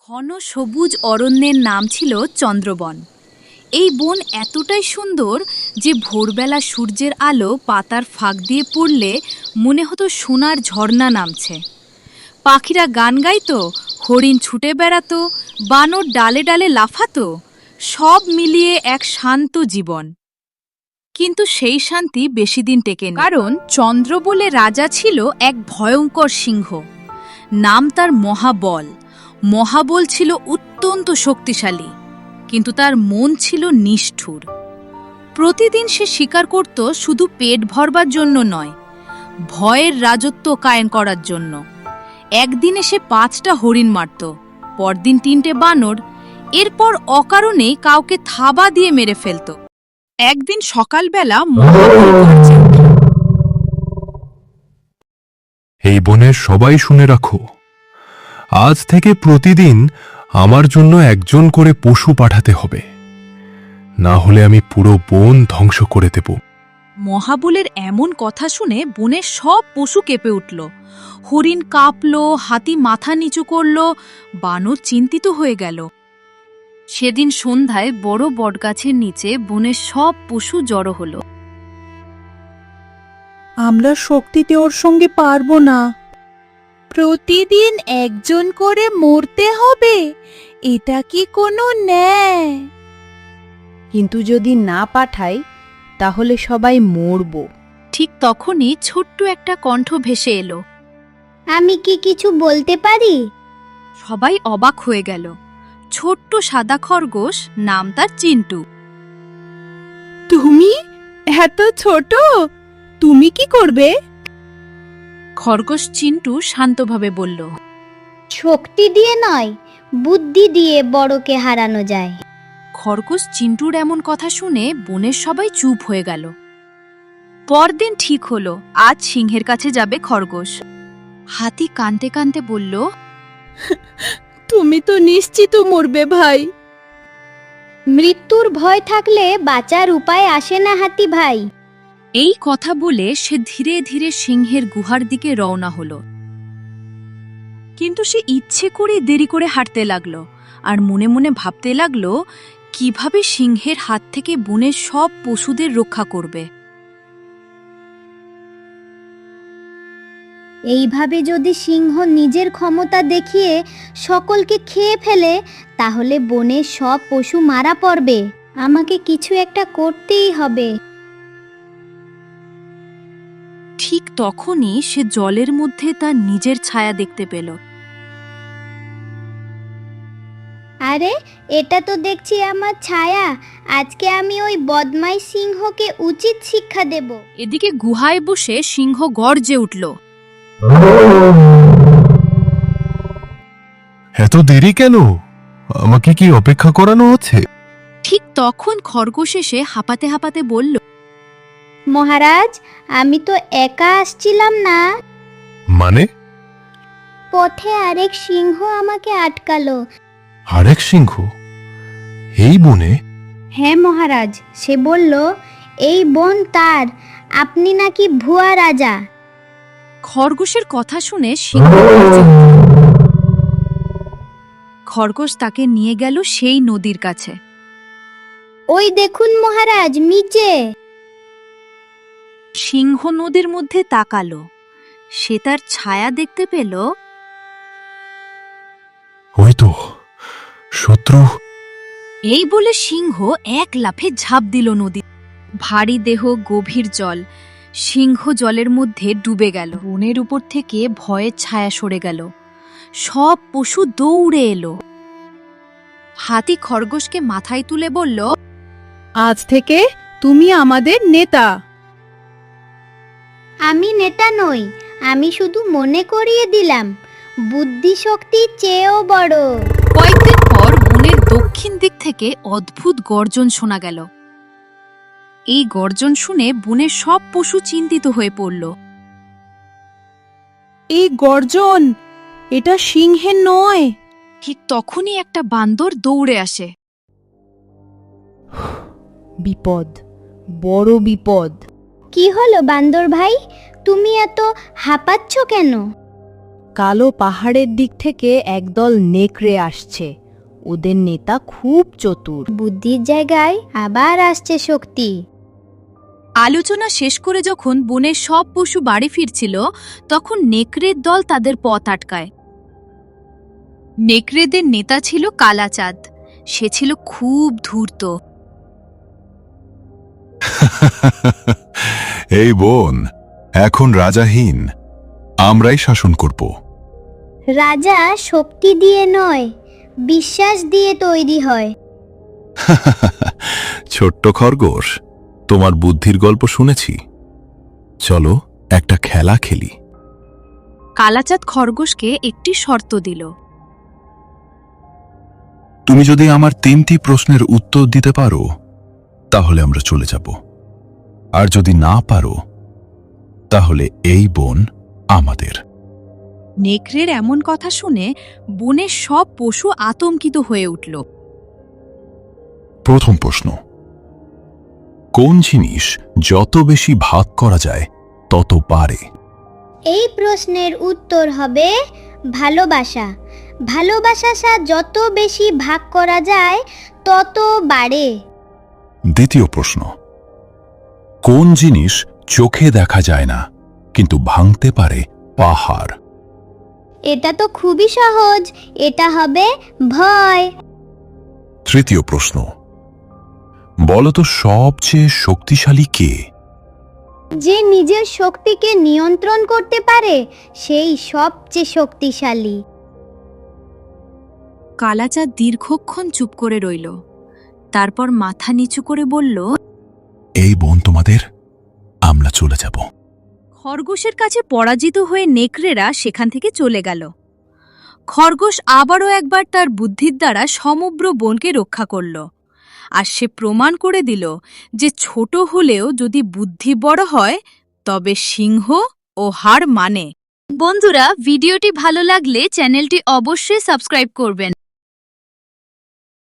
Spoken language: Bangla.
ঘন সবুজ অরণ্যের নাম ছিল চন্দ্রবন। এই বন এতটাই সুন্দর যে ভোরবেলা সূর্যের আলো পাতার ফাঁক দিয়ে পড়লে মনে হতো সোনার ঝর্ণা নামছে। পাখিরা গান গাইতো, হরিণ ছুটে বেড়াতো, বানর ডালে ডালে লাফাতো, সব মিলিয়ে এক শান্ত জীবন। কিন্তু সেই শান্তি বেশি দিন টেকেনি, কারণ চন্দ্র বলে রাজা ছিল এক ভয়ঙ্কর সিংহ। নাম তার মহাবল। মহাবল ছিল অত্যন্ত শক্তিশালী, কিন্তু তার মন ছিল নিষ্ঠুর। প্রতিদিন সে শিকার করত শুধু পেট ভরবার জন্য নয়, ভয়ের রাজত্ব কায়েম করার জন্য। একদিনে সে 5টা হরিণ মারত, পরদিন 3টে বানর, এরপর অকারণেই কাউকে থাবা দিয়ে মেরে ফেলত। একদিন সকালবেলা এই বনের সবাই শুনে রাখো, আজ থেকে প্রতিদিন আমার জন্য একজন করে পশু পাঠাতে হবে, না হলে আমি পুরো বন ধ্বংস করে দেব। মহাবলের এমন কথা শুনে বনের সব পশু কেঁপে উঠল। হরিণ কাঁপল, হাতি মাথা নিচু করল, বানর চিন্তিত হয়ে গেল। সেদিন সন্ধ্যায় বড় বটগাছের নিচে বনের সব পশু জড়ো হলো। আমরা শক্তিতে ওর সঙ্গে পারবো না। প্রতিদিন একজন করে মরতে হবে, এটা কি কোনো ন্যায়? কিন্তু যদি না পাঠাই তাহলে সবাই মরব। ঠিক তখনই ছোট্ট একটা কণ্ঠ ভেসে এলো। আমি কি কিছু বলতে পারি? সবাই অবাক হয়ে গেল। ছোট্ট সাদা খরগোশ, নাম তার চিন্টু। তুমি এত ছোট, তুমি কি করবে? খরগোশ চিন্টু শান্তভাবে বলল, শক্তি দিয়ে নয়, বুদ্ধি দিয়ে বড়কে হারানো যায়। খরগোশ চিন্টুর এমন কথা শুনে বনের সবাই চুপ হয়ে গেল। পরদিন ঠিক হলো, আজ সিংহের কাছে যাবে খরগোশ। হাতি কাঁদতে কাঁদতে বলল, তুমি তো নিশ্চিত মরবে ভাই। মৃত্যুর ভয় থাকলে বাঁচার উপায় আসে না হাতি ভাই। এই কথা বলে সে ধীরে ধীরে সিংহের গুহার দিকে রওনা হলো। কিন্তু সে ইচ্ছে করে দেরি করে হাঁটতে লাগলো, আর মনে মনে ভাবতে লাগলো কিভাবে সিংহের হাত থেকে বনের সব পশুদের রক্ষা করবে। এইভাবে যদি সিংহ নিজের ক্ষমতা দেখিয়ে সকলকে খেয়ে ফেলে, তাহলে বনের সব পশু মারা পড়বে। আমাকে কিছু একটা করতেই হবে। ঠিক তখনই সে জলের মধ্যে তার নিজের ছায়া দেখতে পেল। আরে, এটা তো দেখছি আমার ছায়া। আজকে আমি ওই বদমাই সিংহকে উচিত শিক্ষা দেব। এদিকে গুহায় বসে সিংহ গর্জে উঠল। এত দেরি কেন? আমাকে কি অপেক্ষা করানো হচ্ছে? ঠিক তখন খরগোশ এসে হাঁপাতে হাঁপাতে বলল, মহারাজ, আমি তো একা আসছিলাম না। মানে? পথে আরেক সিংহ আমাকে আটকালো। আরেক সিংহ এই বনে? হ্যাঁ মহারাজ, সে বলল এই বন তার, আপনি নাকি ভুয়া রাজা। খরগোশের কথা শুনে সিংহ খরগোশ তাকে নিয়ে গেল সেই নদীর কাছে। ওই দেখুন মহারাজ, নিচে। সিংহ নদীর মধ্যে তাকালো। সে তার ছায়া দেখতে পেল। ওই তো শত্রু। এই বলে সিংহ এক লাফে ঝাঁপ দিল নদী। ভারী দেহ, গভীর জল। সিংহ জলের মধ্যে ডুবে গেল। বনের উপর থেকে ভয়ের ছায়া সরে গেল। সব পশু দৌড়ে এলো। হাতি খরগোশকে মাথায় তুলে বলল, আজ থেকে তুমি আমাদের নেতা। আমি নেতা নই, আমি শুধু মনে করিয়ে দিলাম, বুদ্ধি শক্তি চেয়েও বড়। কয়েকদিন পর বনের দক্ষিণ দিক থেকে অদ্ভুত গর্জন শোনা গেল। এই গর্জন শুনে বনের সব পশু চিন্তিত হয়ে পড়ল। এই গর্জন, এটা সিংহের নয়। ঠিক তখনই একটা বান্দর দৌড়ে আসে। বিপদ, বড় বিপদ। কি হলো বান্দর ভাই, তুমি এত হাঁপাচ্ছ কেন? কালো পাহাড়ের দিক থেকে একদল নেকড়ে আসছে। ওদের নেতা খুব চতুর। বুদ্ধির জায়গায় আবার আসছে শক্তি। আলোচনা শেষ করে যখন বনের সব পশু বাড়ি ফিরছিল তখন নেকড়ের দল তাদের পথ আটকায়। নেকড়েদের নেতা ছিল কালাচাঁদ। সে ছিল খুব ধূর্ত। এই বন এখন রাজাহীন, আমরাই শাসন করব। রাজা শক্তি দিয়ে নয়, বিশ্বাস দিয়ে তৈরি হয়। ছোট্ট খরগোশ, তোমার বুদ্ধির গল্প শুনেছি, চলো একটা খেলা খেলি। কালাচাঁদ খরগোশকে একটি শর্ত দিল। তুমি যদি আমার 3টি প্রশ্নের উত্তর দিতে পারো তাহলে আমরা চলে যাব, আর যদি না পারো তাহলে এই বন আমাদের। নেকড়ের এমন কথা শুনে বনের সব পশু আতঙ্কিত হয়ে উঠল। প্রথম প্রশ্ন, কোন জিনিস যত বেশি ভাগ করা যায় তত বাড়ে? এই প্রশ্নের উত্তর হবে ভালোবাসা। ভালোবাসা যত বেশি ভাগ করা যায় তত বাড়ে। দ্বিতীয় প্রশ্ন, কোন জিনিস চোখে দেখা যায় না কিন্তু ভাঙতে পারে পাহাড়? এটা তো খুবই সহজ, এটা হবে ভয়। তৃতীয় প্রশ্ন, বলো তো সবচেয়ে শক্তিশালী কে? যে নিজের শক্তিকে নিয়ন্ত্রণ করতে পারে সেই সবচেয়ে শক্তিশালী। কালাচাঁদ দীর্ঘক্ষণ চুপ করে রইল। তারপর মাথা নিচু করে বলল, এই বন তোমাদের, আমরা চলে যাব। খরগোশের কাছে পরাজিত হয়ে নেকড়েরা সেখান থেকে চলে গেল। খরগোশ আবারও একবার তার বুদ্ধির দ্বারা সমগ্র বনকে রক্ষা করল। আর সে প্রমাণ করে দিল যে ছোট হলেও যদি বুদ্ধি বড় হয় তবে সিংহ ও হার মানে। বন্ধুরা, ভিডিওটি ভালো লাগলে চ্যানেলটি অবশ্যই সাবস্ক্রাইব করবেন।